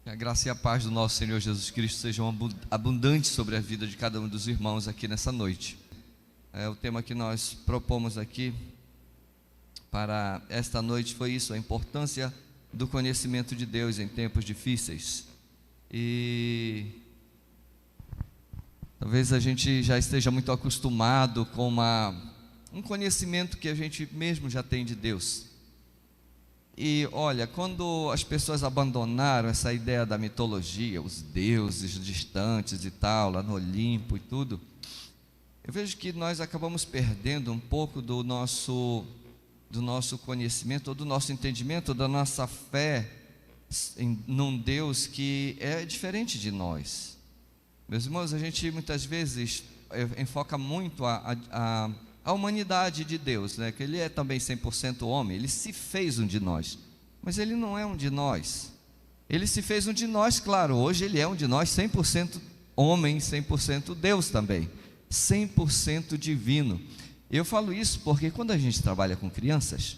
Que a graça e a paz do nosso Senhor Jesus Cristo sejam abundantes sobre a vida de cada um dos irmãos aqui nessa noite. O tema que nós propomos aqui para esta noite foi isso: a importância do conhecimento de Deus em tempos difíceis. E talvez a gente já esteja muito acostumado com um conhecimento que a gente mesmo já tem de Deus. E olha, quando as pessoas abandonaram essa ideia da mitologia, os deuses distantes e tal, lá no Olimpo e tudo, eu vejo que nós acabamos perdendo um pouco do nosso conhecimento, ou do nosso entendimento, da nossa fé num Deus que é diferente de nós. Meus irmãos, a gente muitas vezes enfoca muito a humanidade de Deus, né? Que Ele é também 100% homem, Ele se fez um de nós, mas Ele não é um de nós. Ele se fez um de nós, claro, hoje Ele é um de nós, 100% homem, 100% Deus também, 100% divino. Eu falo isso porque quando a gente trabalha com crianças,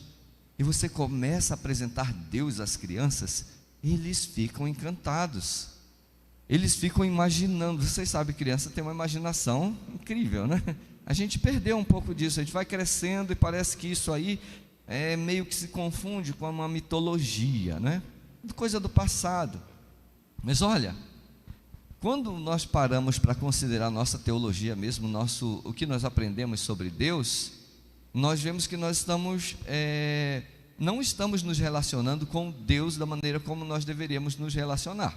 e você começa a apresentar Deus às crianças, eles ficam encantados, eles ficam imaginando. Vocês sabem, criança tem uma imaginação incrível, né? A gente perdeu um pouco disso, a gente vai crescendo e parece que isso aí meio que se confunde com uma mitologia, né? Coisa do passado. Mas olha, quando nós paramos para considerar nossa teologia mesmo, o que nós aprendemos sobre Deus, nós vemos que nós não estamos nos relacionando com Deus da maneira como nós deveríamos nos relacionar.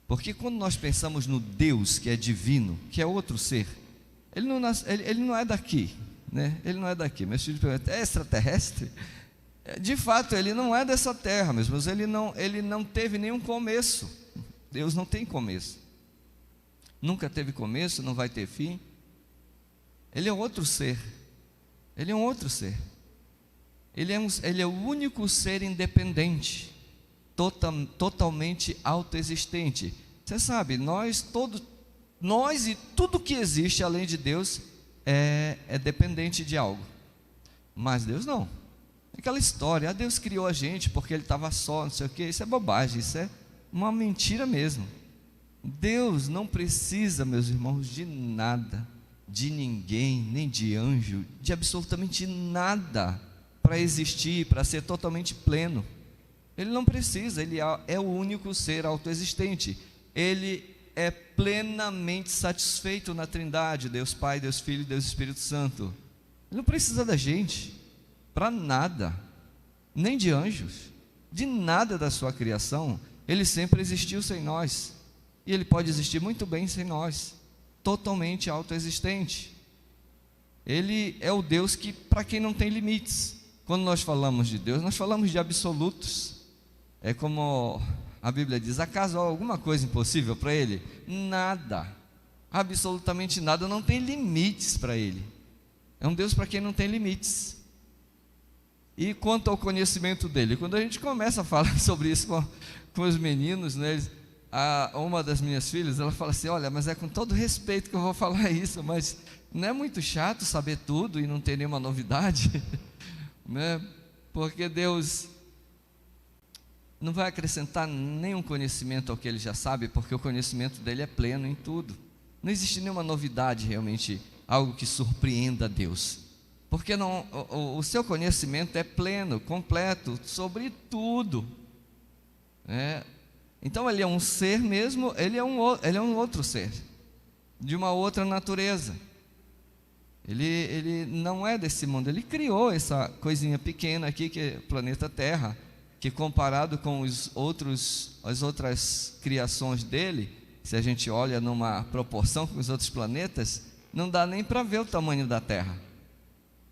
Porque quando nós pensamos no Deus que é divino, que é outro ser, ele não é daqui, né? Ele não é daqui. Meus filhos perguntam: é extraterrestre? De fato, ele não é dessa terra, mas ele não teve nenhum começo. Deus não tem começo, nunca teve começo, não vai ter fim. Ele é outro ser. Ele é um outro ser. Ele é o único ser independente, totalmente autoexistente. Você sabe, nós e tudo que existe além de Deus é dependente de algo, mas Deus não. Aquela história: Deus criou a gente porque Ele estava só, não sei o que, isso é bobagem, isso é uma mentira mesmo. Deus não precisa, meus irmãos, de nada, de ninguém, nem de anjo, de absolutamente nada para existir, para ser totalmente pleno. Ele não precisa, Ele é o único ser autoexistente. Ele é plenamente satisfeito na Trindade, Deus Pai, Deus Filho e Deus Espírito Santo. Ele não precisa da gente para nada, nem de anjos, de nada da sua criação. Ele sempre existiu sem nós, e Ele pode existir muito bem sem nós, totalmente autoexistente. Ele é o Deus para quem não tem limites. Quando nós falamos de Deus, nós falamos de absolutos. É como a Bíblia diz: acaso há alguma coisa impossível para Ele? Nada, absolutamente nada, não tem limites para Ele. É um Deus para quem não tem limites. E quanto ao conhecimento dEle, quando a gente começa a falar sobre isso com os meninos, né, uma das minhas filhas, ela fala assim: olha, mas é com todo respeito que eu vou falar isso, mas não é muito chato saber tudo e não ter nenhuma novidade? Né? Porque Deus não vai acrescentar nenhum conhecimento ao que Ele já sabe, porque o conhecimento dEle é pleno em tudo. Não existe nenhuma novidade realmente, algo que surpreenda Deus, porque o seu conhecimento é pleno, completo, sobre tudo, né? Então Ele é um ser mesmo, Ele é um outro ser, de uma outra natureza. Ele não é desse mundo. Ele criou essa coisinha pequena aqui, que é o planeta Terra, que comparado com as outras criações dele, se a gente olha numa proporção com os outros planetas, não dá nem para ver o tamanho da Terra,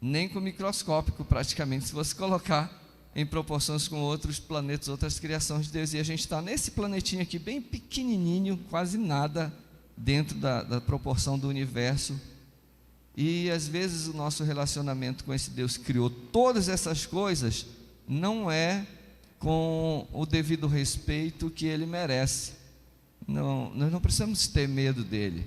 nem com microscópico praticamente, se você colocar em proporções com outros planetas, outras criações de Deus. E a gente está nesse planetinho aqui, bem pequenininho, quase nada dentro da proporção do universo. E às vezes o nosso relacionamento com esse Deus que criou todas essas coisas não é com o devido respeito que Ele merece. Não, nós não precisamos ter medo dEle,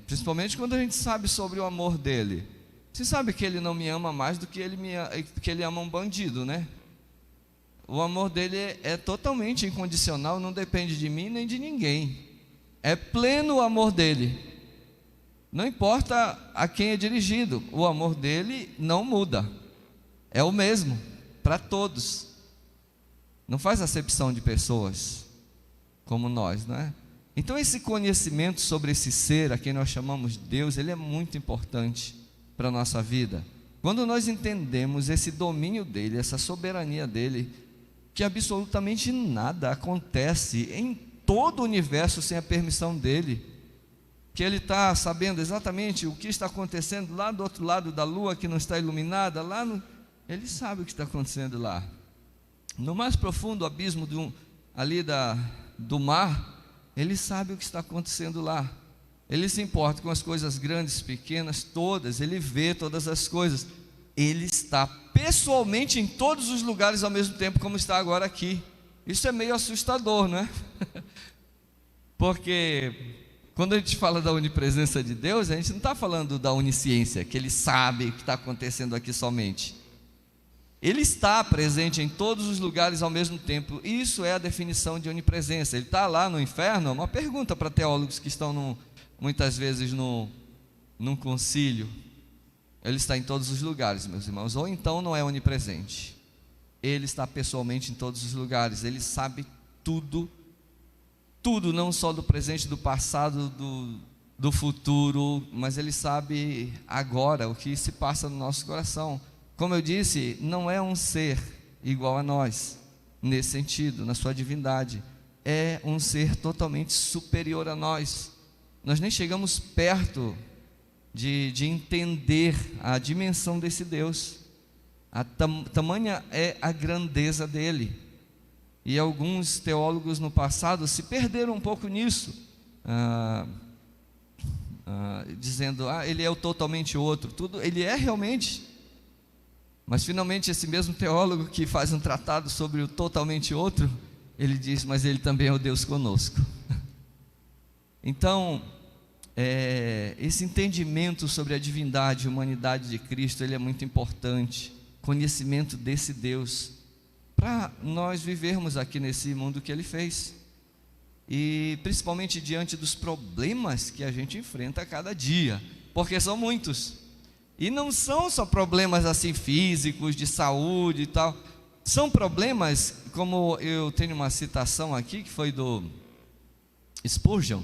principalmente quando a gente sabe sobre o amor dEle. Você sabe que Ele não me ama mais do que Ele ama um bandido, né? O amor dele é totalmente incondicional, não depende de mim nem de ninguém. É pleno o amor dele. Não importa a quem é dirigido, o amor dele não muda. É o mesmo para todos. Não faz acepção de pessoas como nós, não é? Então esse conhecimento sobre esse ser a quem nós chamamos de Deus, ele é muito importante para a nossa vida. Quando nós entendemos esse domínio dele, essa soberania dele, que absolutamente nada acontece em todo o universo sem a permissão dele, que ele está sabendo exatamente o que está acontecendo lá do outro lado da lua, que não está iluminada, ele sabe o que está acontecendo lá. No mais profundo abismo do mar, ele sabe o que está acontecendo lá. Ele se importa com as coisas grandes, pequenas, todas. Ele vê todas as coisas. Ele está pessoalmente em todos os lugares ao mesmo tempo, como está agora aqui. Isso é meio assustador, não é? Porque quando a gente fala da onipresença de Deus, a gente não está falando da onisciência, que ele sabe o que está acontecendo aqui somente. Ele está presente em todos os lugares ao mesmo tempo. Isso é a definição de onipresença. Ele está lá no inferno? É uma pergunta para teólogos que estão muitas vezes num concílio. Ele está em todos os lugares, meus irmãos. Ou então não é onipresente. Ele está pessoalmente em todos os lugares. Ele sabe tudo. Tudo, não só do presente, do passado, do futuro. Mas ele sabe agora o que se passa no nosso coração. Como eu disse, não é um ser igual a nós, nesse sentido, na sua divindade. É um ser totalmente superior a nós. Nós nem chegamos perto de entender a dimensão desse Deus. Tamanha é a grandeza dele. E alguns teólogos no passado se perderam um pouco nisso, dizendo, ele é o totalmente outro. Tudo, ele é realmente. Mas finalmente esse mesmo teólogo que faz um tratado sobre o totalmente outro, ele diz, mas ele também é o Deus conosco. Então, esse entendimento sobre a divindade e humanidade de Cristo, ele é muito importante. Conhecimento desse Deus, para nós vivermos aqui nesse mundo que ele fez. E principalmente diante dos problemas que a gente enfrenta a cada dia, porque são muitos. E não são só problemas assim físicos, de saúde e tal. São problemas, como eu tenho uma citação aqui, que foi do Spurgeon,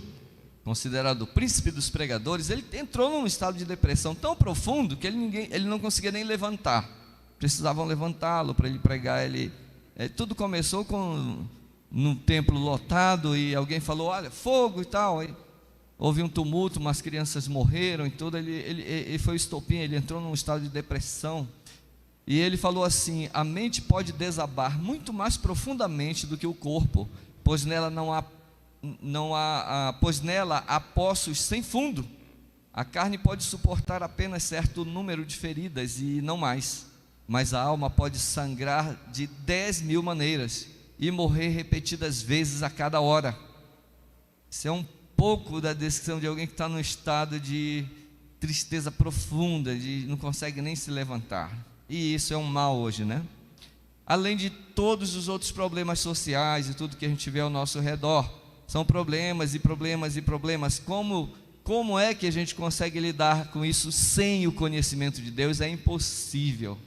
considerado o príncipe dos pregadores. Ele entrou num estado de depressão tão profundo que ele não conseguia nem levantar. Precisavam levantá-lo para ele pregar. Tudo começou num templo lotado e alguém falou, olha, fogo e tal. Houve um tumulto, umas crianças morreram e tudo. Ele foi o estopim, ele entrou num estado de depressão. E ele falou assim: a mente pode desabar muito mais profundamente do que o corpo, pois nela há poços sem fundo. A carne pode suportar apenas certo número de feridas e não mais, mas a alma pode sangrar de 10.000 maneiras e morrer repetidas vezes a cada hora. Isso é um pouco da descrição de alguém que está num estado de tristeza profunda, não consegue nem se levantar. E isso é um mal hoje, né? Além de todos os outros problemas sociais e tudo que a gente vê ao nosso redor, são problemas e problemas e problemas. Como é que a gente consegue lidar com isso sem o conhecimento de Deus? É impossível.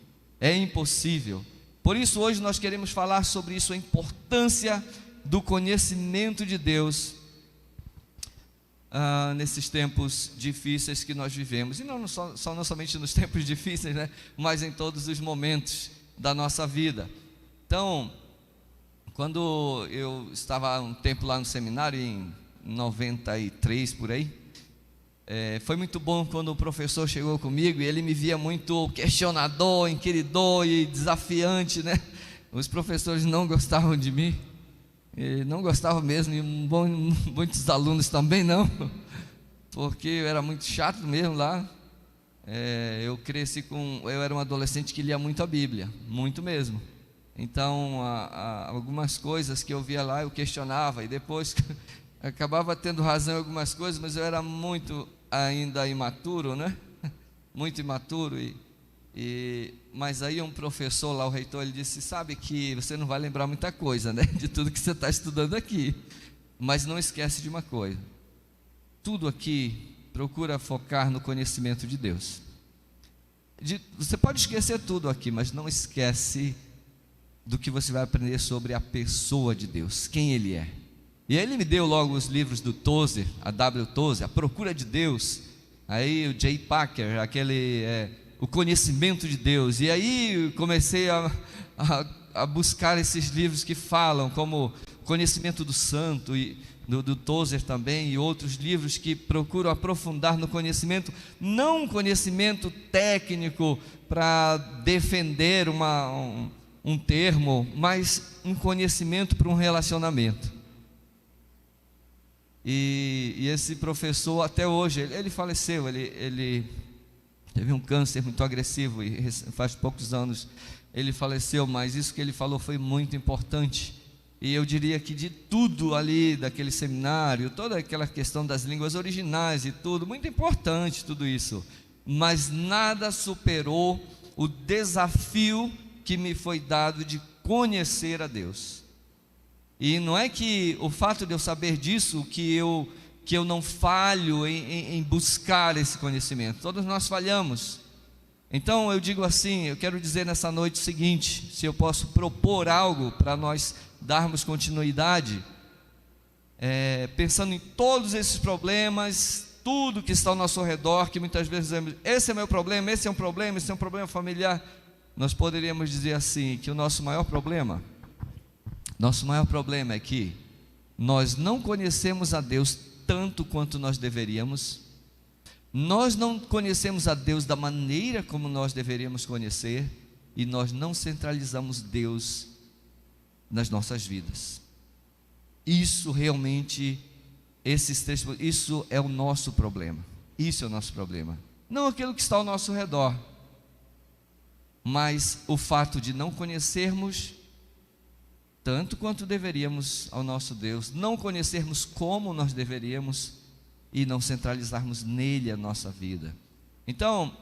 É impossível. Por isso hoje nós queremos falar sobre isso, a importância do conhecimento de Deus nesses tempos difíceis que nós vivemos. E não somente nos tempos difíceis, né? Mas em todos os momentos da nossa vida. Então, quando eu estava um tempo lá no seminário, em 93 por aí, foi muito bom quando o professor chegou comigo e ele me via muito questionador, inquiridor e desafiante, né? Os professores não gostavam de mim, não gostavam mesmo, e muitos alunos também não, porque eu era muito chato mesmo lá. Eu era um adolescente que lia muito a Bíblia, muito mesmo. Então, algumas coisas que eu via lá eu questionava, e depois acabava tendo razão em algumas coisas, mas eu era muito ainda imaturo, né? Muito imaturo, Mas aí um professor lá, o reitor, ele disse: sabe que você não vai lembrar muita coisa, né, de tudo que você está estudando aqui, mas não esquece de uma coisa: tudo aqui procura focar no conhecimento de Deus. Você pode esquecer tudo aqui, mas não esquece do que você vai aprender sobre a pessoa de Deus, quem Ele é. E aí ele me deu logo os livros do Tozer, a W. Tozer, A Procura de Deus, aí o J. Packer, o Conhecimento de Deus. E aí comecei a buscar esses livros que falam, como Conhecimento do Santo, e do Tozer também, e outros livros que procuram aprofundar no conhecimento, não um conhecimento técnico para defender um termo, mas um conhecimento para um relacionamento. E esse professor, até hoje, ele faleceu, ele teve um câncer muito agressivo, e faz poucos anos ele faleceu, mas isso que ele falou foi muito importante. E eu diria que de tudo ali, daquele seminário, toda aquela questão das línguas originais e tudo, muito importante tudo isso, mas nada superou o desafio que me foi dado de conhecer a Deus. E não é que o fato de eu saber disso, que eu não falho em buscar esse conhecimento. Todos nós falhamos. Então eu digo assim, eu quero dizer nessa noite o seguinte: se eu posso propor algo para nós darmos continuidade, pensando em todos esses problemas, tudo que está ao nosso redor, que muitas vezes dizemos: esse é meu problema, esse é um problema, esse é um problema familiar. Nós poderíamos dizer assim, que o nosso maior problema é que nós não conhecemos a Deus tanto quanto nós deveríamos. Nós não conhecemos a Deus da maneira como nós deveríamos conhecer, e nós não centralizamos Deus nas nossas vidas. Isso realmente, isso é o nosso problema. Isso é o nosso problema. Não aquilo que está ao nosso redor, mas o fato de não conhecermos tanto quanto deveríamos ao nosso Deus, não conhecermos como nós deveríamos e não centralizarmos nele a nossa vida. Então,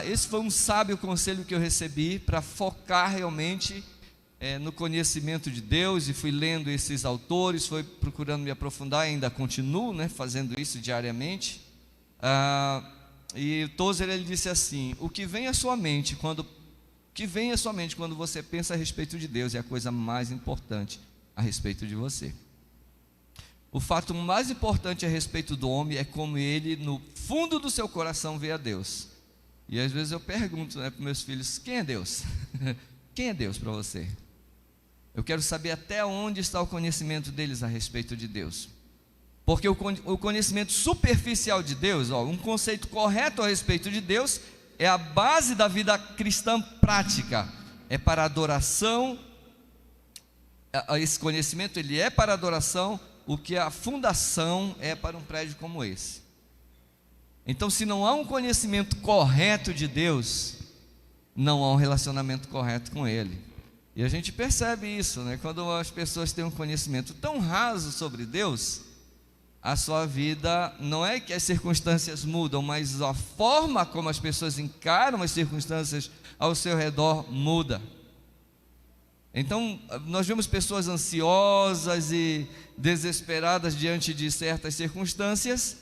esse foi um sábio conselho que eu recebi para focar realmente no conhecimento de Deus, e fui lendo esses autores, fui procurando me aprofundar, e ainda continuo, fazendo isso diariamente. E Tozer, ele disse assim: o que vem à sua mente quando você pensa a respeito de Deus é a coisa mais importante a respeito de você. O fato mais importante a respeito do homem é como ele, no fundo do seu coração, vê a Deus. E às vezes eu pergunto para meus filhos: quem é Deus? Quem é Deus para você? Eu quero saber até onde está o conhecimento deles a respeito de Deus. Porque o conhecimento superficial de Deus, um conceito correto a respeito de Deus, é a base da vida cristã prática. É para adoração. Esse conhecimento, ele é para adoração, o que a fundação é para um prédio como esse. Então, se não há um conhecimento correto de Deus, não há um relacionamento correto com Ele. E a gente percebe isso, quando as pessoas têm um conhecimento tão raso sobre Deus, a sua vida, não é que as circunstâncias mudam, mas a forma como as pessoas encaram as circunstâncias ao seu redor muda. Então, nós vemos pessoas ansiosas e desesperadas diante de certas circunstâncias,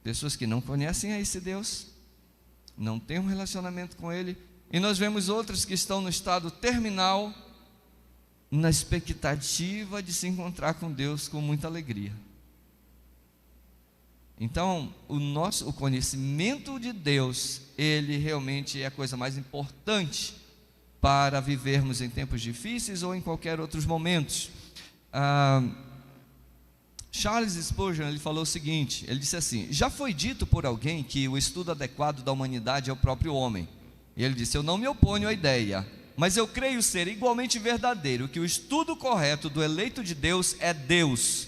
pessoas que não conhecem a esse Deus, não têm um relacionamento com Ele, e nós vemos outras que estão no estado terminal, na expectativa de se encontrar com Deus com muita alegria. Então, o conhecimento de Deus, ele realmente é a coisa mais importante para vivermos em tempos difíceis ou em qualquer outros momentos. Charles Spurgeon, ele falou o seguinte, ele disse assim: já foi dito por alguém que o estudo adequado da humanidade é o próprio homem. E ele disse: eu não me oponho à ideia, mas eu creio ser igualmente verdadeiro que o estudo correto do eleito de Deus é Deus.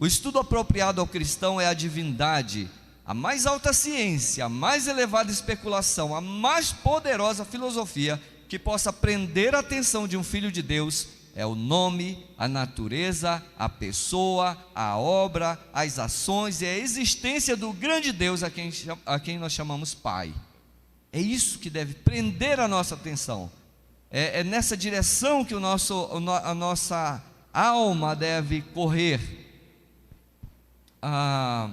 O estudo apropriado ao cristão é a divindade, a mais alta ciência, a mais elevada especulação, a mais poderosa filosofia que possa prender a atenção de um filho de Deus é o nome, a natureza, a pessoa, a obra, as ações e a existência do grande Deus a quem nós chamamos Pai. É isso que deve prender a nossa atenção. É nessa direção que a nossa alma deve correr. A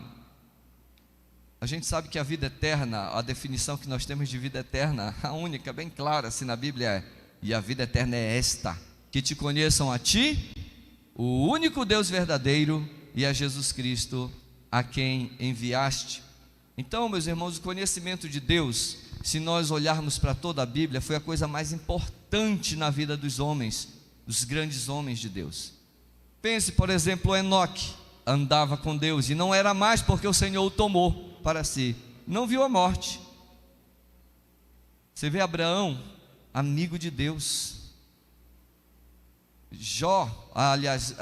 gente sabe que a vida eterna, a definição que nós temos de vida eterna, a única, bem clara assim na Bíblia é: e a vida eterna é esta, que te conheçam a ti, o único Deus verdadeiro, e a Jesus Cristo, a quem enviaste. Então, meus irmãos, o conhecimento de Deus, se nós olharmos para toda a Bíblia, foi a coisa mais importante na vida dos homens, dos grandes homens de Deus. Pense, por exemplo, Enoque andava com Deus, e não era mais porque o Senhor o tomou para si, não viu a morte. Você vê Abraão, amigo de Deus. Jó, aliás,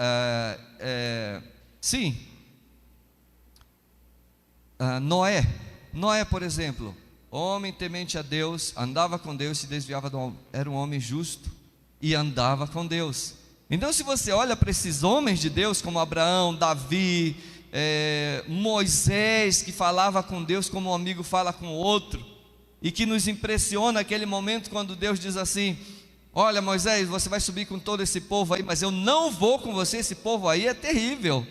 Noé, por exemplo, homem temente a Deus, andava com Deus, se desviava era um homem justo e andava com Deus. Então, se você olha para esses homens de Deus, como Abraão, Davi, Moisés, que falava com Deus como um amigo fala com o outro, e que nos impressiona aquele momento quando Deus diz assim: olha, Moisés, você vai subir com todo esse povo aí, mas eu não vou com você, esse povo aí é terrível,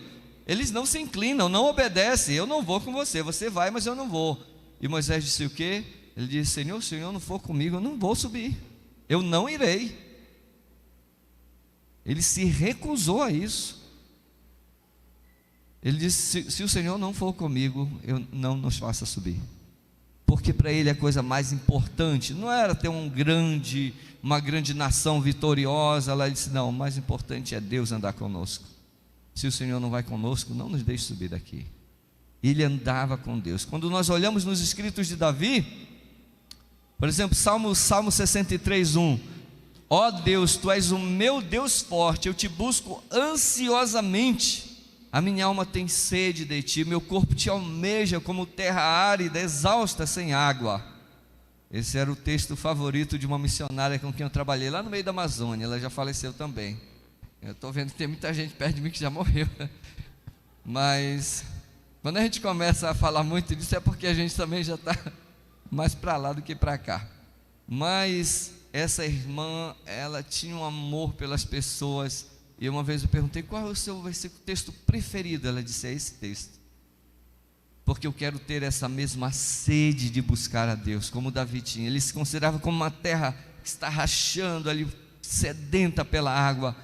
eles não se inclinam, não obedecem, eu não vou com você, você vai, mas eu não vou. E Moisés disse o quê? Ele disse: Senhor, se o Senhor não for comigo, eu não vou subir, eu não irei. Ele se recusou a isso. Ele disse: se o Senhor não for comigo, eu não nos faça subir. Porque para ele a coisa mais importante não era ter uma grande nação vitoriosa. Lá ele disse: não, o mais importante é Deus andar conosco. Se o Senhor não vai conosco, não nos deixe subir daqui. Ele andava com Deus. Quando nós olhamos nos escritos de Davi, por exemplo, Salmo 63:1: ó Deus, Tu és o meu Deus forte, eu te busco ansiosamente. A minha alma tem sede de Ti, meu corpo Te almeja como terra árida, exausta sem água. Esse era o texto favorito de uma missionária com quem eu trabalhei lá no meio da Amazônia. Ela já faleceu também. Eu estou vendo que tem muita gente perto de mim que já morreu. Mas quando a gente começa a falar muito disso, é porque a gente também já está mais para lá do que para cá. Mas essa irmã, ela tinha um amor pelas pessoas. E uma vez eu perguntei: qual é o seu texto preferido? Ela disse: é esse texto, porque eu quero ter essa mesma sede de buscar a Deus, como Davi tinha. Ele se considerava como uma terra que está rachando ali, sedenta pela água.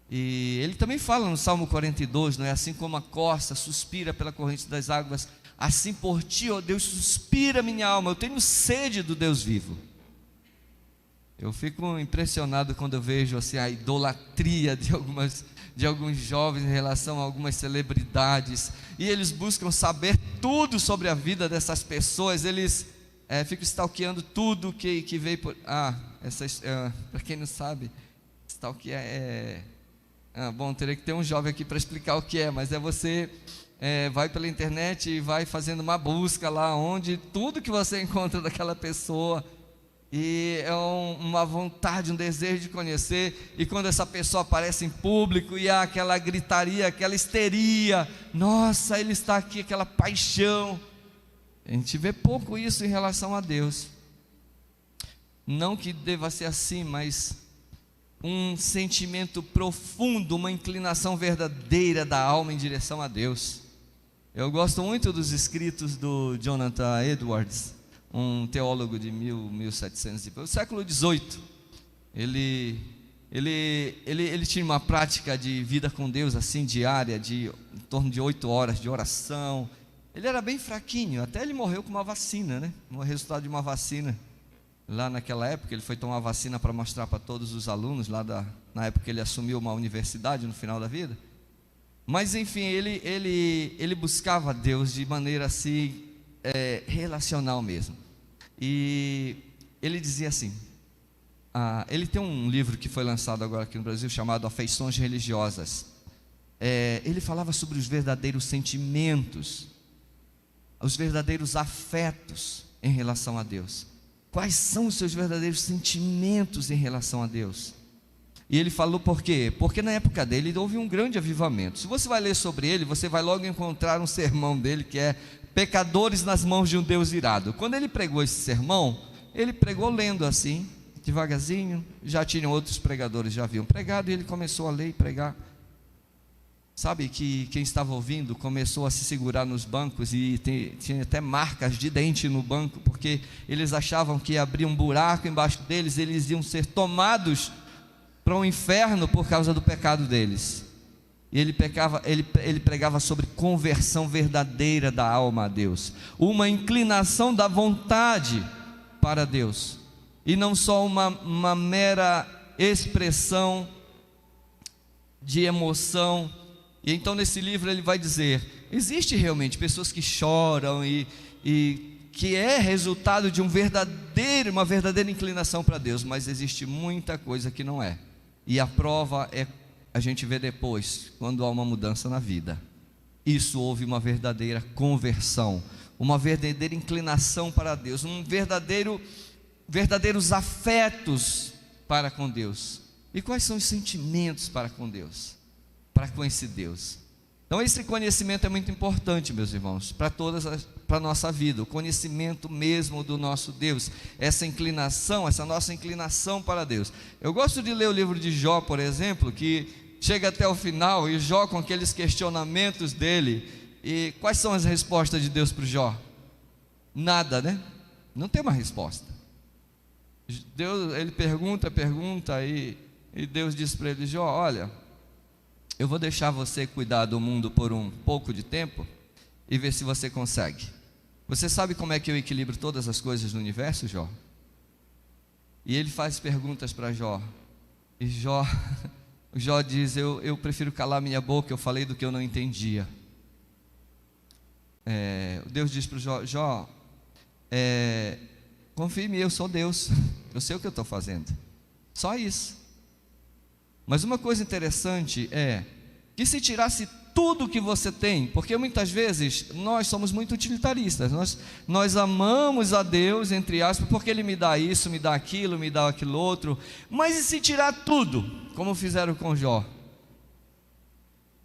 E ele também fala no Salmo 42, não é? Assim como a corça suspira pela corrente das águas, assim por Ti, ó Deus, suspira minha alma. Eu tenho sede do Deus vivo. Eu fico impressionado quando eu vejo assim a idolatria de alguns jovens em relação a algumas celebridades, e eles buscam saber tudo sobre a vida dessas pessoas. Eles ficam stalkeando tudo que veio por... para quem não sabe, stalkear bom, teria que ter um jovem aqui para explicar o que é, mas você vai pela internet e vai fazendo uma busca lá, onde tudo que você encontra daquela pessoa, e é uma vontade, um desejo de conhecer. E quando essa pessoa aparece em público e há aquela gritaria, aquela histeria, nossa, ele está aqui, aquela paixão. A gente vê pouco isso em relação a Deus. Não que deva ser assim, mas um sentimento profundo, uma inclinação verdadeira da alma em direção a Deus. Eu gosto muito dos escritos do Jonathan Edwards, um teólogo de 1700, do século XVIII. Ele tinha uma prática de vida com Deus assim diária, em torno de 8 horas de oração. Ele era bem fraquinho, até ele morreu com uma vacina, né? Um resultado de uma vacina. Lá naquela época ele foi tomar vacina para mostrar para todos os alunos na época que ele assumiu uma universidade no final da vida. Mas enfim, ele buscava Deus de maneira assim relacional mesmo. E ele dizia assim, ele tem um livro que foi lançado agora aqui no Brasil, chamado Afeições Religiosas. Ele falava sobre os verdadeiros sentimentos, os verdadeiros afetos em relação a Deus. Quais são os seus verdadeiros sentimentos em relação a Deus? E ele falou por quê? Porque na época dele houve um grande avivamento. Se você vai ler sobre ele, você vai logo encontrar um sermão dele que é pecadores nas mãos de um Deus irado. Quando ele pregou esse sermão, ele pregou lendo assim, devagarzinho. Já tinham outros pregadores, já haviam pregado, e ele começou a ler e pregar. Sabe que quem estava ouvindo começou a se segurar nos bancos, e tinha até marcas de dente no banco, porque eles achavam que abria um buraco embaixo deles, eles iam ser tomados para o inferno por causa do pecado deles. E ele pregava sobre conversão verdadeira da alma a Deus, uma inclinação da vontade para Deus, e não só uma mera expressão de emoção. E então nesse livro ele vai dizer: existe realmente pessoas que choram e que é resultado de uma verdadeira inclinação para Deus, mas existe muita coisa que não é. E a prova a gente vê depois, quando há uma mudança na vida. Isso houve uma verdadeira conversão, uma verdadeira inclinação para Deus, verdadeiros afetos para com Deus. E quais são os sentimentos para com Deus? Para com esse Deus. Então esse conhecimento é muito importante, meus irmãos, para a nossa vida, o conhecimento mesmo do nosso Deus, essa nossa inclinação para Deus. Eu gosto de ler o livro de Jó, por exemplo, que chega até o final, e Jó com aqueles questionamentos dele. E quais são as respostas de Deus para o Jó? Nada, né? Não tem uma resposta. Ele pergunta, e Deus diz para ele: Jó, olha, eu vou deixar você cuidar do mundo por um pouco de tempo e ver se você consegue. Você sabe como é que eu equilibro todas as coisas no universo, Jó? E ele faz perguntas para Jó. E Jó diz: eu prefiro calar minha boca, eu falei do que eu não entendia. Deus diz para o Jó: Jó, confie em mim, eu sou Deus, eu sei o que eu estou fazendo. Só isso. Mas uma coisa interessante é que se tirasse tudo que você tem, porque muitas vezes nós somos muito utilitaristas, nós amamos a Deus, entre aspas, porque Ele me dá isso, me dá aquilo outro, mas e se tirar tudo, como fizeram com Jó?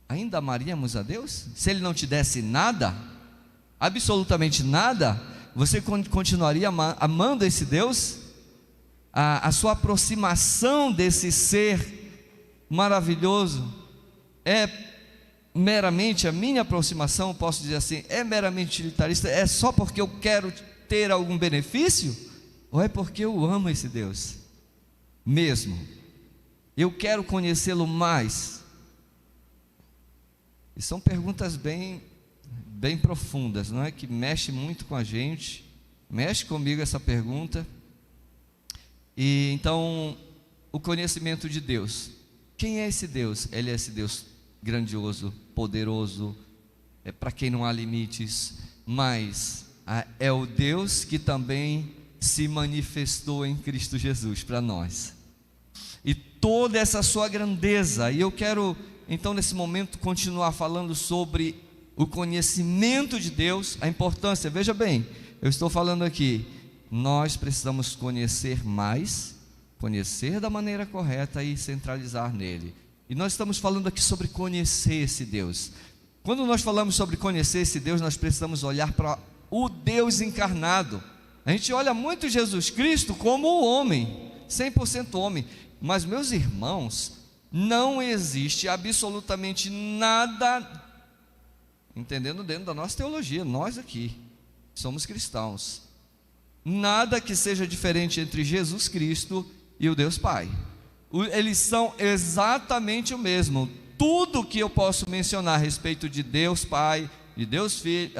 Ainda amaríamos a Deus? Se Ele não te desse nada, absolutamente nada, você continuaria amando esse Deus? A sua aproximação desse ser maravilhoso é meramente, a minha aproximação, posso dizer assim, é meramente utilitarista? É só porque eu quero ter algum benefício? Ou é porque eu amo esse Deus mesmo? Eu quero conhecê-lo mais? E são perguntas bem profundas, não é? Que mexe muito com a gente, mexe comigo essa pergunta. E então, o conhecimento de Deus. Quem é esse Deus? Ele é esse Deus grandioso, poderoso, para quem não há limites, mas é o Deus que também se manifestou em Cristo Jesus para nós, e toda essa sua grandeza. E eu quero então nesse momento continuar falando sobre o conhecimento de Deus, a importância. Veja bem, eu estou falando aqui, nós precisamos conhecer mais, conhecer da maneira correta e centralizar nele. E nós estamos falando aqui sobre conhecer esse Deus. Quando nós falamos sobre conhecer esse Deus, nós precisamos olhar para o Deus encarnado. A gente olha muito Jesus Cristo como o homem, 100% homem. Mas, meus irmãos, não existe absolutamente nada, entendendo dentro da nossa teologia, nós aqui somos cristãos, nada que seja diferente entre Jesus Cristo e o Deus Pai. Eles são exatamente o mesmo. Tudo que eu posso mencionar a respeito de Deus Pai, de Deus Filho,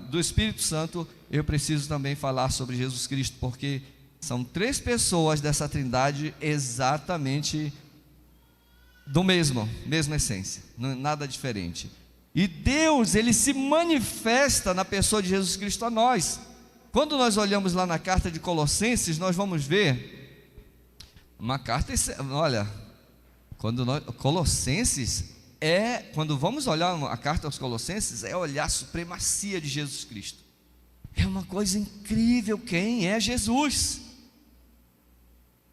do Espírito Santo, eu preciso também falar sobre Jesus Cristo, porque são três pessoas dessa trindade exatamente mesma essência, nada diferente. E Deus, Ele se manifesta na pessoa de Jesus Cristo a nós. Quando nós olhamos lá na carta de Colossenses, nós vamos ver uma carta, olha, quando vamos olhar a carta aos Colossenses, é olhar a supremacia de Jesus Cristo. É uma coisa incrível quem é Jesus.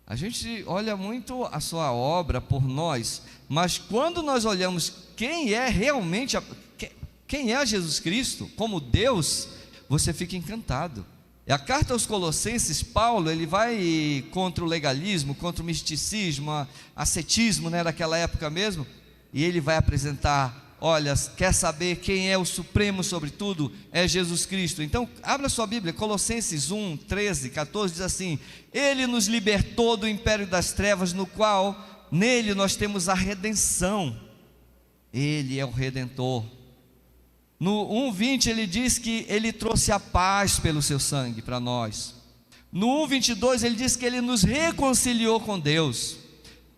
A gente olha muito a sua obra por nós, mas quando nós olhamos quem é realmente, quem é Jesus Cristo como Deus, você fica encantado. E a carta aos Colossenses, Paulo, ele vai contra o legalismo, contra o misticismo, ascetismo, né, daquela época mesmo, e ele vai apresentar: olha, quer saber quem é o supremo sobre tudo? É Jesus Cristo. Então, abra sua Bíblia, Colossenses 1, 13, 14, diz assim: Ele nos libertou do império das trevas, no qual, nele nós temos a redenção. Ele é o Redentor. No 1:20 ele diz que ele trouxe a paz pelo seu sangue para nós. No 1:22 ele diz que ele nos reconciliou com Deus.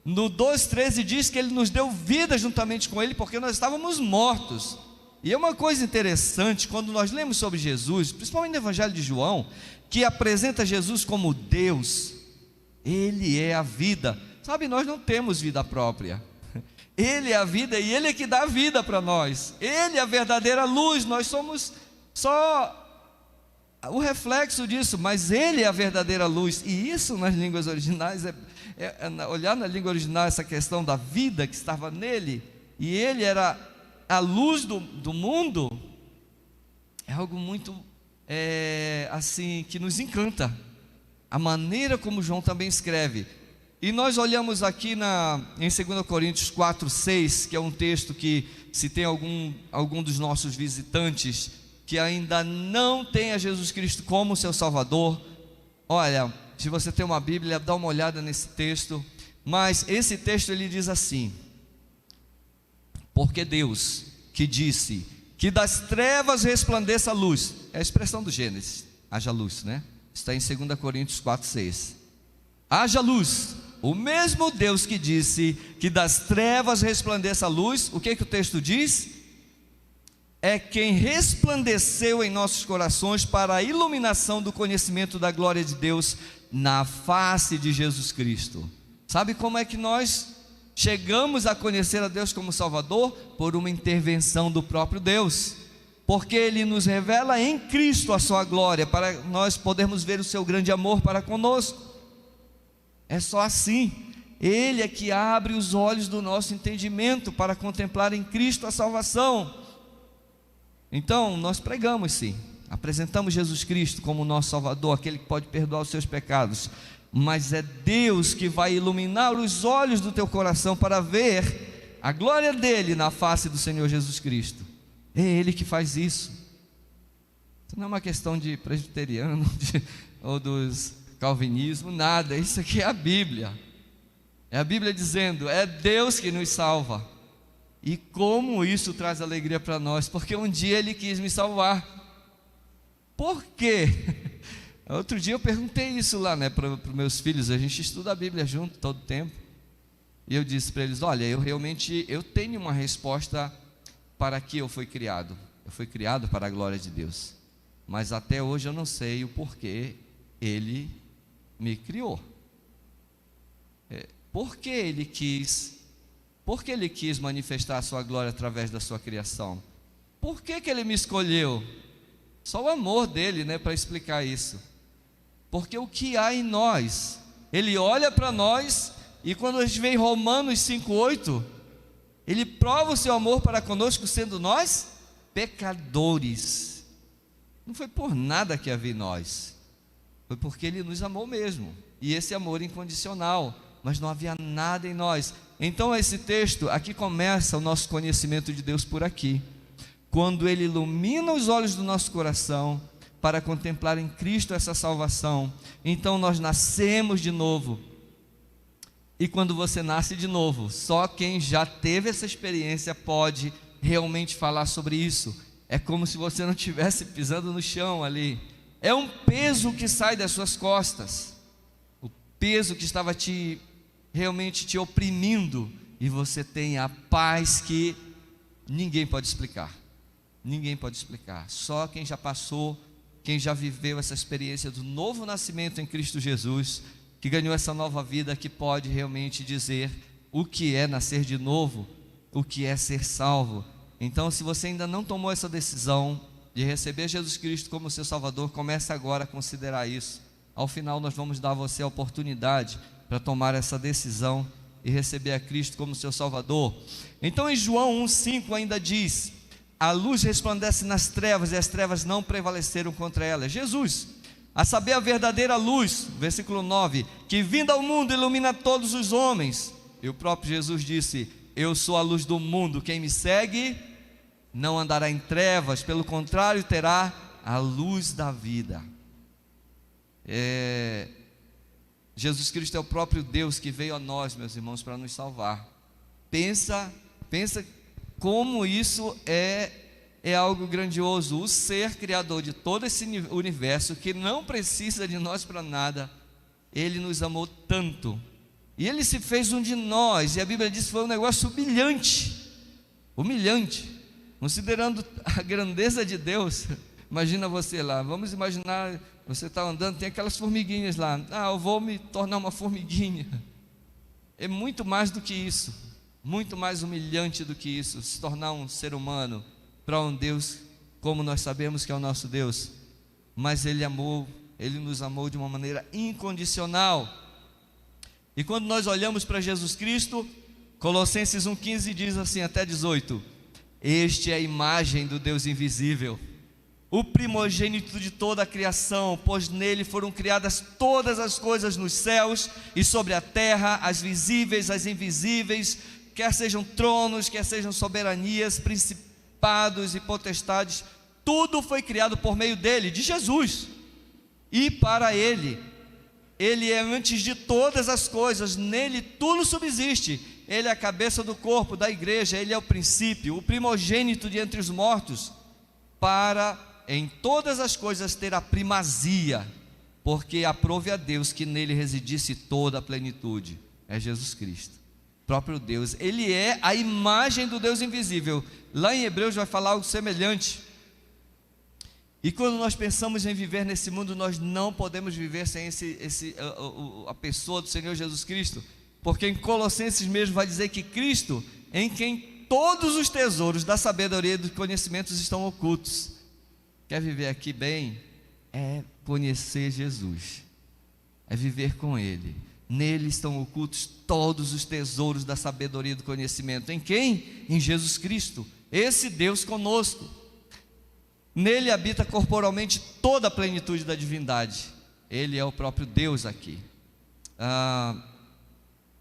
No 2:13 diz que ele nos deu vida juntamente com ele, porque nós estávamos mortos. E é uma coisa interessante, quando nós lemos sobre Jesus, principalmente no Evangelho de João, que apresenta Jesus como Deus. Ele é a vida. Sabe, nós não temos vida própria. Ele é a vida e Ele é que dá a vida para nós. Ele é a verdadeira luz, nós somos só o reflexo disso, mas Ele é a verdadeira luz. E isso nas línguas originais, olhar na língua original essa questão da vida que estava nele, e Ele era a luz do mundo, é algo muito assim, que nos encanta. A maneira como João também escreve. E nós olhamos aqui em 2 Coríntios 4, 6, que é um texto que, se tem algum dos nossos visitantes que ainda não tem a Jesus Cristo como seu Salvador, olha, se você tem uma Bíblia, dá uma olhada nesse texto. Mas esse texto ele diz assim: porque Deus que disse que das trevas resplandeça a luz, é a expressão do Gênesis, haja luz, né? Está em 2 Coríntios 4, 6. Haja luz. O mesmo Deus que disse que das trevas resplandeça a luz, o que o texto diz? É quem resplandeceu em nossos corações para a iluminação do conhecimento da glória de Deus na face de Jesus Cristo. Sabe como é que nós chegamos a conhecer a Deus como Salvador? Por uma intervenção do próprio Deus, porque Ele nos revela em Cristo a sua glória, para nós podermos ver o seu grande amor para conosco. É só assim. Ele é que abre os olhos do nosso entendimento para contemplar em Cristo a salvação. Então nós pregamos sim, apresentamos Jesus Cristo como nosso Salvador, aquele que pode perdoar os seus pecados, mas é Deus que vai iluminar os olhos do teu coração para ver a glória dele na face do Senhor Jesus Cristo. É Ele que faz isso. Isso não é uma questão de presbiteriano ou dos calvinismo, nada. Isso aqui é a Bíblia. É a Bíblia dizendo: é Deus que nos salva. E como isso traz alegria para nós, porque um dia Ele quis me salvar. Por quê? Outro dia eu perguntei isso lá, né, para os meus filhos. A gente estuda a Bíblia junto todo tempo. E eu disse para eles: olha, eu tenho uma resposta para que eu fui criado. Eu fui criado para a glória de Deus, mas até hoje eu não sei o porquê Ele me criou. Por que Ele quis manifestar a sua glória através da sua criação? Por que Ele me escolheu? Só o amor dele, né, para explicar isso. Porque o que há em nós, Ele olha para nós, e quando a gente vê em Romanos 5:8, Ele prova o seu amor para conosco, sendo nós pecadores. Não foi por nada que havia em nós, foi porque Ele nos amou mesmo, e esse amor incondicional, mas não havia nada em nós. Então esse texto, aqui começa o nosso conhecimento de Deus por aqui, quando Ele ilumina os olhos do nosso coração, para contemplar em Cristo essa salvação. Então nós nascemos de novo, e quando você nasce de novo, só quem já teve essa experiência pode realmente falar sobre isso. É como se você não estivesse pisando no chão ali. É um peso que sai das suas costas, o peso que estava realmente te oprimindo, e você tem a paz que ninguém pode explicar. Ninguém pode explicar. Só quem já passou, quem já viveu essa experiência do novo nascimento em Cristo Jesus, que ganhou essa nova vida, que pode realmente dizer o que é nascer de novo, o que é ser salvo. Então, se você ainda não tomou essa decisão de receber Jesus Cristo como seu Salvador, comece agora a considerar isso. Ao final nós vamos dar a você a oportunidade para tomar essa decisão e receber a Cristo como seu Salvador. Então em João 1,5 ainda diz: a luz resplandece nas trevas e as trevas não prevaleceram contra ela. Jesus, a saber a verdadeira luz, versículo 9, que vindo ao mundo ilumina todos os homens. E o próprio Jesus disse: eu sou a luz do mundo, quem me segue não andará em trevas, pelo contrário terá a luz da vida. Jesus Cristo é o próprio Deus que veio a nós, meus irmãos, para nos salvar. Pensa como isso é algo grandioso. O ser criador de todo esse universo, que não precisa de nós para nada, Ele nos amou tanto, e Ele se fez um de nós, e a Bíblia diz que foi um negócio humilhante, considerando a grandeza de Deus. Imagina você lá, vamos imaginar, você está andando, tem aquelas formiguinhas lá, eu vou me tornar uma formiguinha. É muito mais do que isso, muito mais humilhante do que isso, se tornar um ser humano para um Deus como nós sabemos que é o nosso Deus. Mas Ele nos amou de uma maneira incondicional. E quando nós olhamos para Jesus Cristo, Colossenses 1,15 diz assim, até 18: este é a imagem do Deus invisível, o primogênito de toda a criação, pois nele foram criadas todas as coisas nos céus e sobre a terra, as visíveis, as invisíveis, quer sejam tronos, quer sejam soberanias, principados e potestades. Tudo foi criado por meio dele, de Jesus, e para ele. Ele é antes de todas as coisas, nele tudo subsiste. Ele é a cabeça do corpo, da igreja. Ele é o princípio, o primogênito de entre os mortos, para em todas as coisas ter a primazia, porque aprove a Deus que nele residisse toda a plenitude. É Jesus Cristo, próprio Deus. Ele é a imagem do Deus invisível. Lá em Hebreus vai falar algo semelhante. E quando nós pensamos em viver nesse mundo, nós não podemos viver sem a pessoa do Senhor Jesus Cristo, porque em Colossenses mesmo vai dizer que Cristo, em quem todos os tesouros da sabedoria e dos conhecimentos estão ocultos. Quer viver aqui bem? É conhecer Jesus, é viver com Ele. Nele estão ocultos todos os tesouros da sabedoria e do conhecimento. Em quem? Em Jesus Cristo, esse Deus conosco. Nele habita corporalmente toda a plenitude da divindade. Ele é o próprio Deus aqui.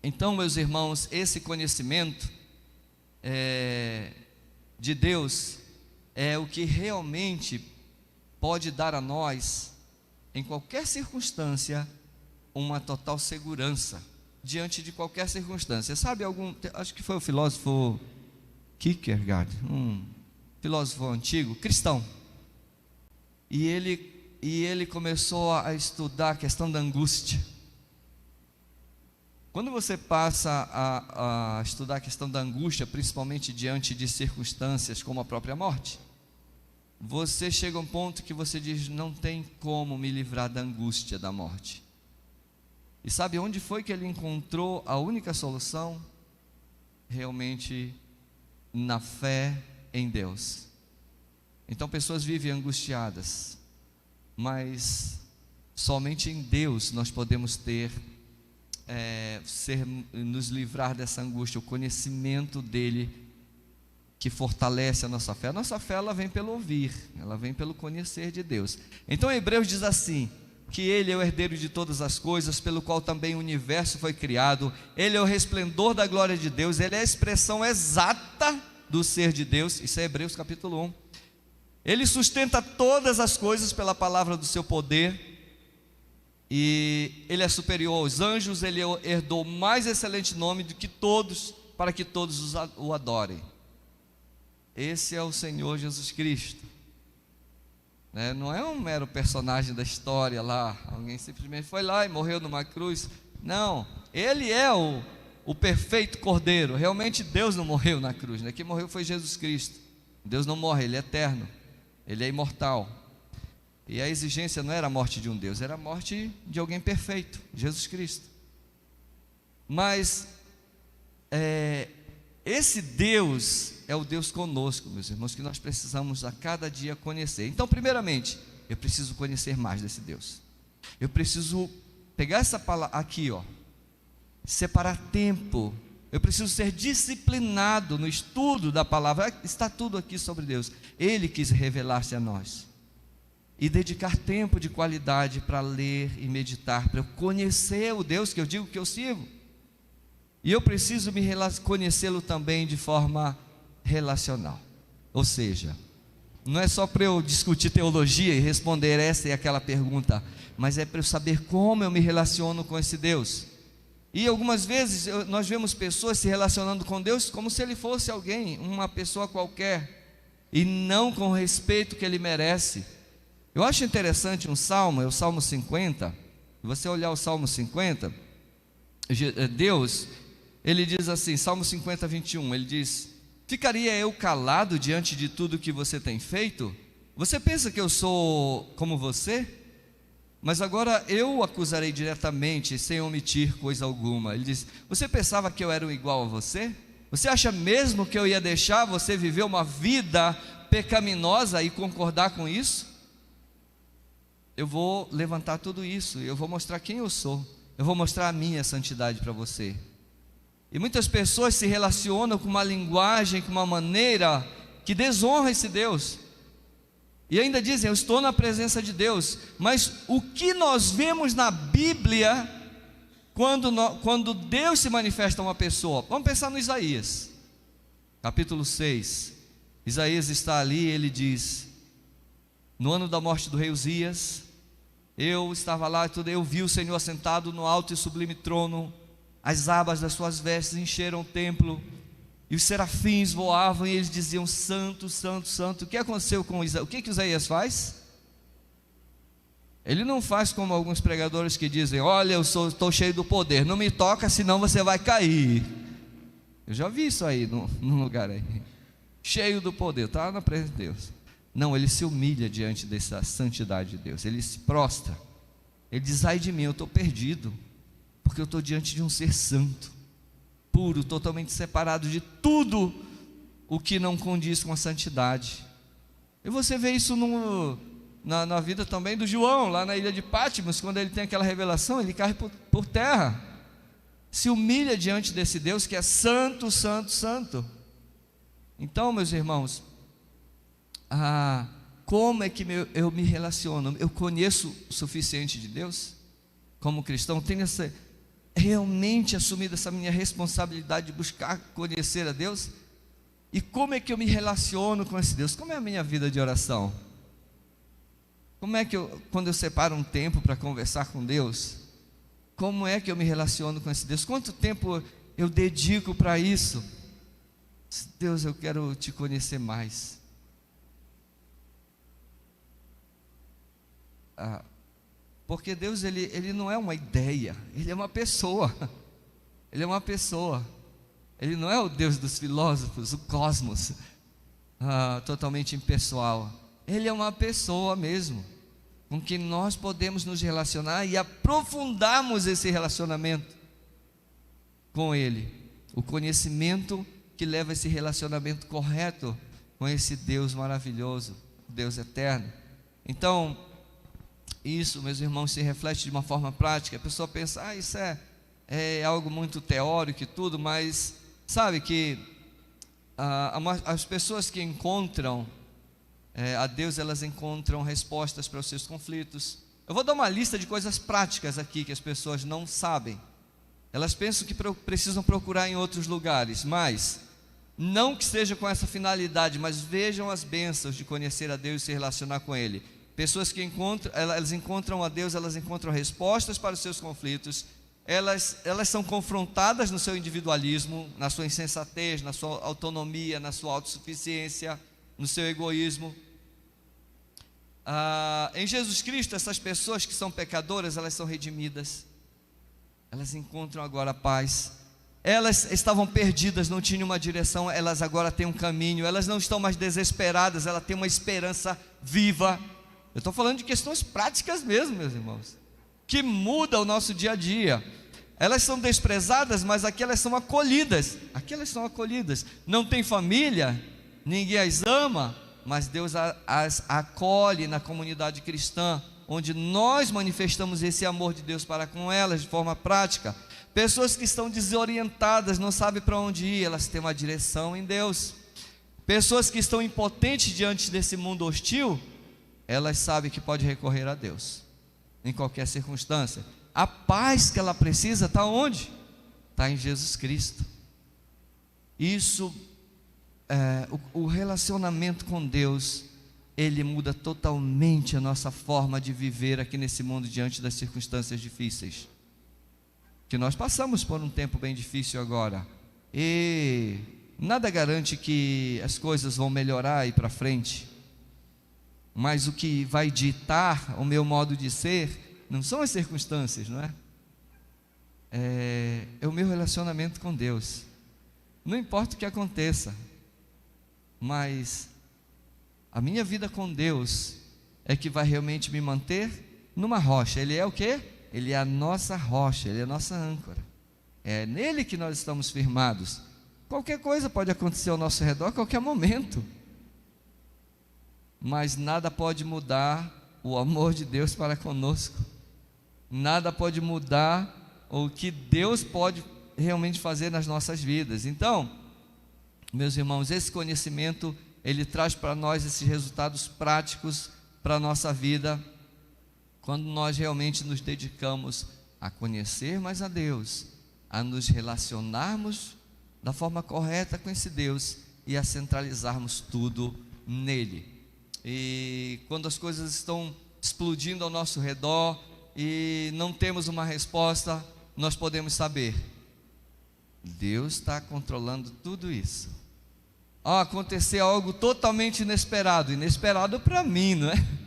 Então, meus irmãos, esse conhecimento de Deus é o que realmente pode dar a nós, em qualquer circunstância, uma total segurança diante de qualquer circunstância. Sabe, acho que foi o filósofo Kierkegaard, um filósofo antigo, cristão. E ele começou a estudar a questão da angústia. Quando você passa a estudar a questão da angústia, principalmente diante de circunstâncias como a própria morte, você chega a um ponto que você diz: não tem como me livrar da angústia da morte. E sabe onde foi que ele encontrou a única solução? Realmente na fé em Deus. Então pessoas vivem angustiadas, mas somente em Deus nós podemos nos livrar dessa angústia, o conhecimento dEle que fortalece a nossa fé. A nossa fé, ela vem pelo ouvir, ela vem pelo conhecer de Deus. Então Hebreus diz assim, que Ele é o herdeiro de todas as coisas, pelo qual também o universo foi criado. Ele é o resplendor da glória de Deus, Ele é a expressão exata do ser de Deus. Isso é Hebreus capítulo 1. Ele sustenta todas as coisas pela palavra do seu poder, e Ele é superior aos anjos. Ele herdou o mais excelente nome do que todos, para que todos o adorem. Esse é o Senhor Jesus Cristo, não é um mero personagem da história lá, alguém simplesmente foi lá e morreu numa cruz. Não, Ele é o perfeito Cordeiro. Realmente Deus não morreu na cruz, quem morreu foi Jesus Cristo. Deus não morre, Ele é eterno, Ele é imortal. E a exigência não era a morte de um Deus, era a morte de alguém perfeito, Jesus Cristo. Mas esse Deus é o Deus conosco, meus irmãos, que nós precisamos a cada dia conhecer. Então, primeiramente, eu preciso conhecer mais desse Deus. Eu preciso pegar essa palavra aqui, separar tempo eu preciso ser disciplinado no estudo da palavra. Está tudo aqui sobre Deus. Ele quis revelar-se a nós e dedicar tempo de qualidade para ler e meditar, para eu conhecer o Deus que eu digo que eu sirvo. E eu preciso conhecê-lo também de forma relacional. Ou seja, não é só para eu discutir teologia e responder essa e aquela pergunta, mas é para eu saber como eu me relaciono com esse Deus. E algumas vezes nós vemos pessoas se relacionando com Deus como se Ele fosse alguém, uma pessoa qualquer, e não com o respeito que Ele merece. Eu acho interessante um salmo, é o Salmo 50. Se você olhar o Salmo 50, Deus, Ele diz assim, Salmo 50, 21, Ele diz: ficaria eu calado diante de tudo que você tem feito? Você pensa que eu sou como você? Mas agora eu o acusarei diretamente, sem omitir coisa alguma. Ele diz: você pensava que eu era igual a você? Você acha mesmo que eu ia deixar você viver uma vida pecaminosa e concordar com isso? Eu vou levantar tudo isso, eu vou mostrar quem eu sou, eu vou mostrar a minha santidade para você. E muitas pessoas se relacionam com uma linguagem, com uma maneira que desonra esse Deus, e ainda dizem: eu estou na presença de Deus. Mas o que nós vemos na Bíblia, quando Deus se manifesta a uma pessoa? Vamos pensar no Isaías, capítulo 6, Isaías está ali, ele diz: no ano da morte do rei Uzias, eu estava lá, eu vi o Senhor assentado no alto e sublime trono, as abas das suas vestes encheram o templo, e os serafins voavam, e eles diziam: santo, santo, santo. O que aconteceu com Isaías? O que Isaías faz? Ele não faz como alguns pregadores que dizem: olha, estou cheio do poder, não me toca, senão você vai cair. Eu já vi isso aí num lugar aí, cheio do poder, está na presença de Deus. Não, ele se humilha diante dessa santidade de Deus, ele se prostra, ele diz: ai de mim, eu estou perdido, porque eu estou diante de um ser santo, puro, totalmente separado de tudo o que não condiz com a santidade. E você vê isso na vida também do João, lá na ilha de Patmos, quando ele tem aquela revelação, ele cai por terra, se humilha diante desse Deus que é santo, santo, santo. Então, meus irmãos, como é que eu me relaciono? Eu conheço o suficiente de Deus? Como cristão, tenho realmente assumido essa minha responsabilidade de buscar conhecer a Deus? E como é que eu me relaciono com esse Deus? Como é a minha vida de oração? Como é que quando eu separo um tempo para conversar com Deus, como é que eu me relaciono com esse Deus? Quanto tempo eu dedico para isso? Deus, eu quero te conhecer mais. Porque Deus, ele não é uma ideia, Ele é uma pessoa. Ele é uma pessoa. Ele não é o Deus dos filósofos, o cosmos, totalmente impessoal. Ele é uma pessoa mesmo, com quem nós podemos nos relacionar e aprofundarmos esse relacionamento com Ele. O conhecimento que leva a esse relacionamento correto com esse Deus maravilhoso, Deus eterno. Então, isso, meus irmãos, se reflete de uma forma prática. A pessoa pensa: isso é algo muito teórico e tudo, mas sabe que as pessoas que encontram a Deus, elas encontram respostas para os seus conflitos. Eu vou dar uma lista de coisas práticas aqui que as pessoas não sabem. Elas pensam que precisam procurar em outros lugares, mas não que seja com essa finalidade, mas vejam as bênçãos de conhecer a Deus e se relacionar com Ele. Pessoas que elas encontram a Deus, elas encontram respostas para os seus conflitos, elas são confrontadas no seu individualismo, na sua insensatez, na sua autonomia, na sua autossuficiência, no seu egoísmo. Em Jesus Cristo, essas pessoas que são pecadoras, elas são redimidas, elas encontram agora paz. Elas estavam perdidas, não tinham uma direção, elas agora têm um caminho, elas não estão mais desesperadas, elas têm uma esperança viva. Eu estou falando de questões práticas mesmo, meus irmãos, que mudam o nosso dia a dia. Elas são desprezadas, mas aqui elas são acolhidas. Aqui elas são acolhidas. Não tem família, ninguém as ama, mas Deus as acolhe na comunidade cristã, onde nós manifestamos esse amor de Deus para com elas de forma prática. Pessoas que estão desorientadas, não sabem para onde ir, elas têm uma direção em Deus. Pessoas que estão impotentes diante desse mundo hostil, elas sabem que pode recorrer a Deus em qualquer circunstância. A paz que ela precisa está onde? Está em Jesus Cristo. Isso, o relacionamento com Deus, ele muda totalmente a nossa forma de viver aqui nesse mundo diante das circunstâncias difíceis. Que nós passamos por um tempo bem difícil agora, e nada garante que as coisas vão melhorar e para frente, mas o que vai ditar o meu modo de ser não são as circunstâncias, não é? É o meu relacionamento com Deus. Não importa o que aconteça, mas a minha vida com Deus é que vai realmente me manter numa rocha. Ele é o quê? Ele é a nossa rocha, Ele é a nossa âncora. É nele que nós estamos firmados. Qualquer coisa pode acontecer ao nosso redor a qualquer momento, mas nada pode mudar o amor de Deus para conosco. Nada pode mudar o que Deus pode realmente fazer nas nossas vidas. Então, meus irmãos, esse conhecimento, ele traz para nós esses resultados práticos para a nossa vida, quando nós realmente nos dedicamos a conhecer mais a Deus, a nos relacionarmos da forma correta com esse Deus e a centralizarmos tudo nele. E quando as coisas estão explodindo ao nosso redor e não temos uma resposta, nós podemos saber: Deus está controlando tudo isso. Aconteceu algo totalmente inesperado para mim, não é?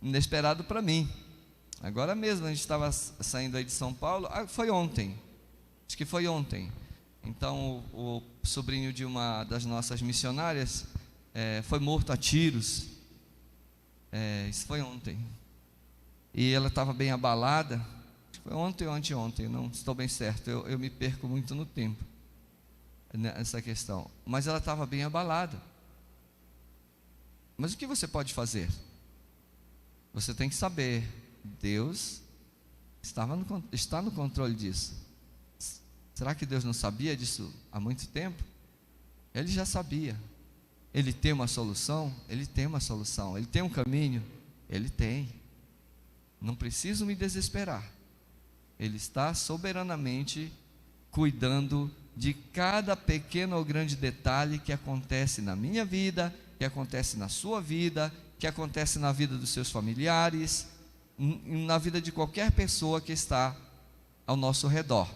Inesperado para mim. Agora mesmo a gente estava saindo aí de São Paulo, foi ontem, acho que foi ontem. Então o sobrinho de uma das nossas missionárias foi morto a tiros. Isso foi ontem. E ela estava bem abalada. Acho que foi ontem ou anteontem, não estou bem certo. Eu me perco muito no tempo nessa questão. Mas ela estava bem abalada. Mas o que você pode fazer? Você tem que saber, Deus está no controle disso. Será que Deus não sabia disso há muito tempo? Ele já sabia. Ele tem uma solução? Ele tem uma solução. Ele tem um caminho? Ele tem. Não preciso me desesperar. Ele está soberanamente cuidando de cada pequeno ou grande detalhe que acontece na minha vida, que acontece na sua vida, que acontece na vida dos seus familiares, na vida de qualquer pessoa que está ao nosso redor.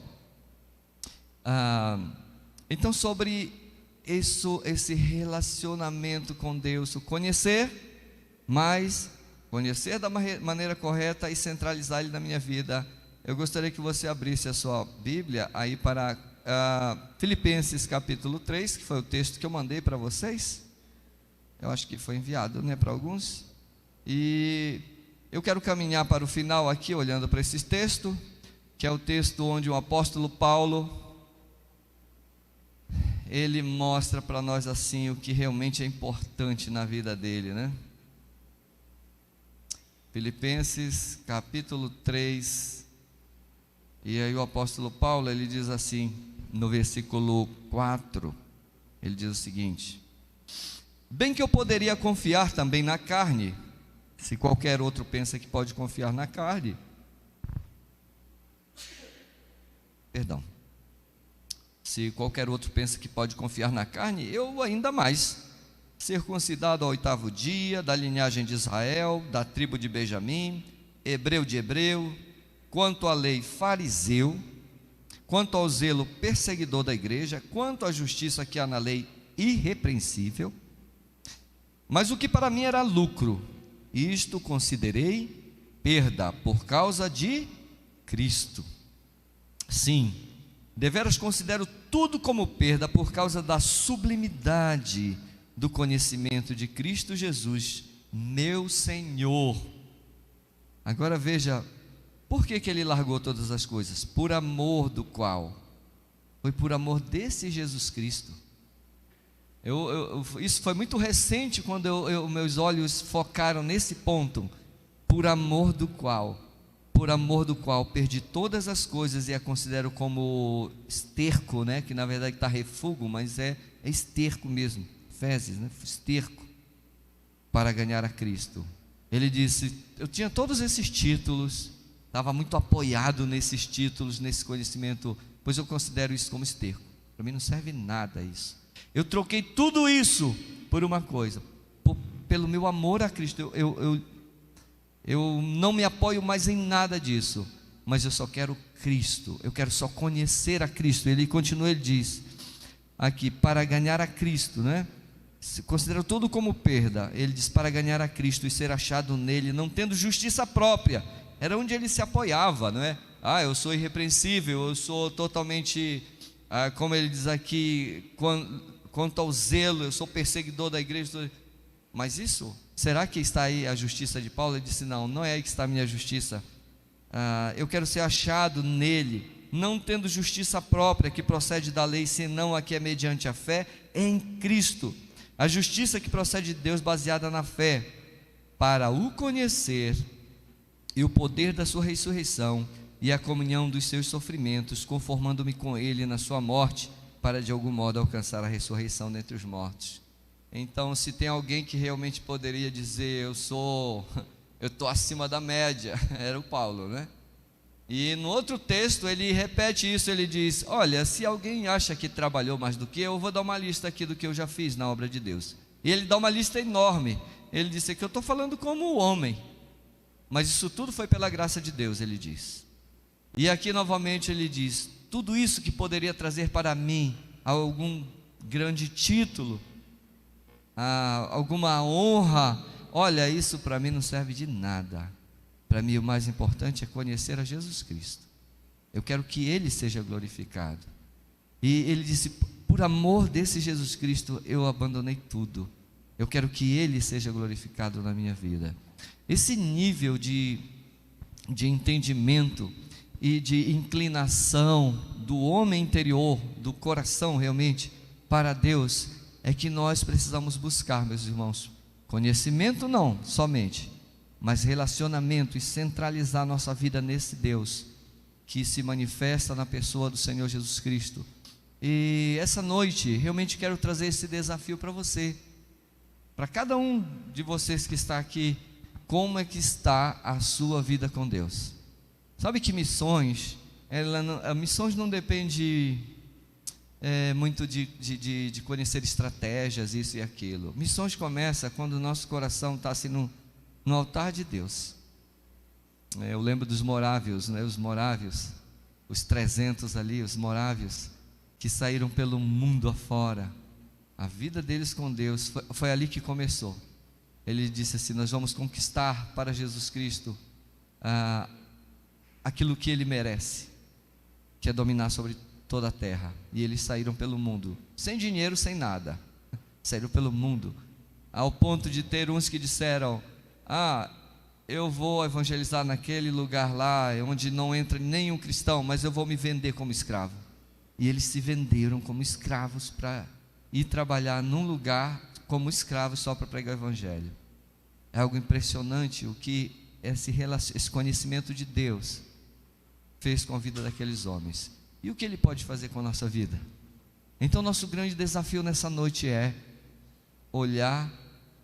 Então, sobre esse relacionamento com Deus, o conhecer, mas conhecer da maneira correta e centralizar Ele na minha vida, eu gostaria que você abrisse a sua Bíblia aí para Filipenses capítulo 3, que foi o texto que eu mandei para vocês. Eu acho que foi enviado, né, para alguns. E eu quero caminhar para o final aqui, olhando para esse texto, que é o texto onde o apóstolo Paulo, ele mostra para nós assim o que realmente é importante na vida dele, né? Filipenses capítulo 3, e aí o apóstolo Paulo, ele diz assim, no versículo 4, ele diz o seguinte: bem que eu poderia confiar também na carne, se qualquer outro pensa que pode confiar na carne. Se qualquer outro pensa que pode confiar na carne, eu ainda mais. Circuncidado ao 8º dia, da linhagem de Israel, da tribo de Benjamim, hebreu de hebreu, quanto à lei fariseu, quanto ao zelo perseguidor da igreja, quanto à justiça que há na lei irrepreensível. Mas o que para mim era lucro, isto considerei perda por causa de Cristo. Sim, deveras considero tudo como perda por causa da sublimidade do conhecimento de Cristo Jesus, meu Senhor. Agora veja, por que ele largou todas as coisas? Por amor do qual? Foi por amor desse Jesus Cristo. Isso foi muito recente quando meus olhos focaram nesse ponto. Por amor do qual? por amor do qual perdi todas as coisas e a considero como esterco, né? Que na verdade está refúgio, mas é esterco mesmo, fezes, né? Esterco, para ganhar a Cristo. Ele disse: eu tinha todos esses títulos, estava muito apoiado nesses títulos, nesse conhecimento, pois eu considero isso como esterco. Para mim não serve nada isso. Eu troquei tudo isso por uma coisa, pelo meu amor a Cristo. Eu não me apoio mais em nada disso, mas eu só quero Cristo, eu quero só conhecer a Cristo. Ele continua, ele diz aqui, para ganhar a Cristo, né? Considera tudo como perda. Ele diz, para ganhar a Cristo e ser achado nele, não tendo justiça própria. Era onde ele se apoiava, não é? Eu sou irrepreensível, eu sou totalmente, como ele diz aqui, quanto ao zelo, eu sou perseguidor da igreja. Mas isso, será que está aí a justiça de Paulo? Ele disse, não é aí que está a minha justiça. Eu quero ser achado nele, não tendo justiça própria que procede da lei, senão a que é mediante a fé em Cristo. A justiça que procede de Deus baseada na fé, para o conhecer e o poder da sua ressurreição e a comunhão dos seus sofrimentos, conformando-me com ele na sua morte, para de algum modo alcançar a ressurreição dentre os mortos. Então, se tem alguém que realmente poderia dizer, eu estou acima da média, era o Paulo, né? E no outro texto ele repete isso, ele diz, olha, se alguém acha que trabalhou mais do que eu vou dar uma lista aqui do que eu já fiz na obra de Deus. E ele dá uma lista enorme. Ele disse que eu estou falando como homem, mas isso tudo foi pela graça de Deus, ele diz. E aqui novamente ele diz, tudo isso que poderia trazer para mim algum grande título, alguma honra, olha, isso para mim não serve de nada. Para mim o mais importante é conhecer a Jesus Cristo. Eu quero que Ele seja glorificado. E ele disse, por amor desse Jesus Cristo eu abandonei tudo. Eu quero que Ele seja glorificado na minha vida. Esse nível de entendimento e de inclinação do homem interior, do coração realmente, para Deus, é que nós precisamos buscar, meus irmãos. Conhecimento não, somente, mas relacionamento, e centralizar nossa vida nesse Deus, que se manifesta na pessoa do Senhor Jesus Cristo. E essa noite, realmente quero trazer esse desafio para você, para cada um de vocês que está aqui. Como é que está a sua vida com Deus? Sabe que missões não depende muito de conhecer estratégias, isso e aquilo. Missões começa quando o nosso coração está assim no altar de Deus. Eu lembro dos morávios, né? Os 300 ali, os morávios, que saíram pelo mundo afora. A vida deles com Deus foi ali que começou. Ele disse assim, nós vamos conquistar para Jesus Cristo aquilo que Ele merece, que é dominar sobre toda a terra. E eles saíram pelo mundo, sem dinheiro, sem nada, saíram pelo mundo, ao ponto de ter uns que disseram, eu vou evangelizar naquele lugar lá, onde não entra nenhum cristão, mas eu vou me vender como escravo. E eles se venderam como escravos para ir trabalhar num lugar como escravos só para pregar o evangelho. É algo impressionante o que esse conhecimento de Deus fez com a vida daqueles homens. E o que Ele pode fazer com a nossa vida? Então nosso grande desafio nessa noite é olhar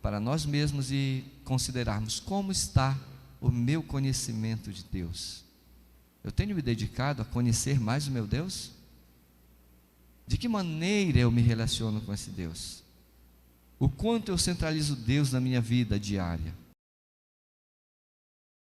para nós mesmos e considerarmos como está o meu conhecimento de Deus. Eu tenho me dedicado a conhecer mais o meu Deus? De que maneira eu me relaciono com esse Deus? O quanto eu centralizo Deus na minha vida diária?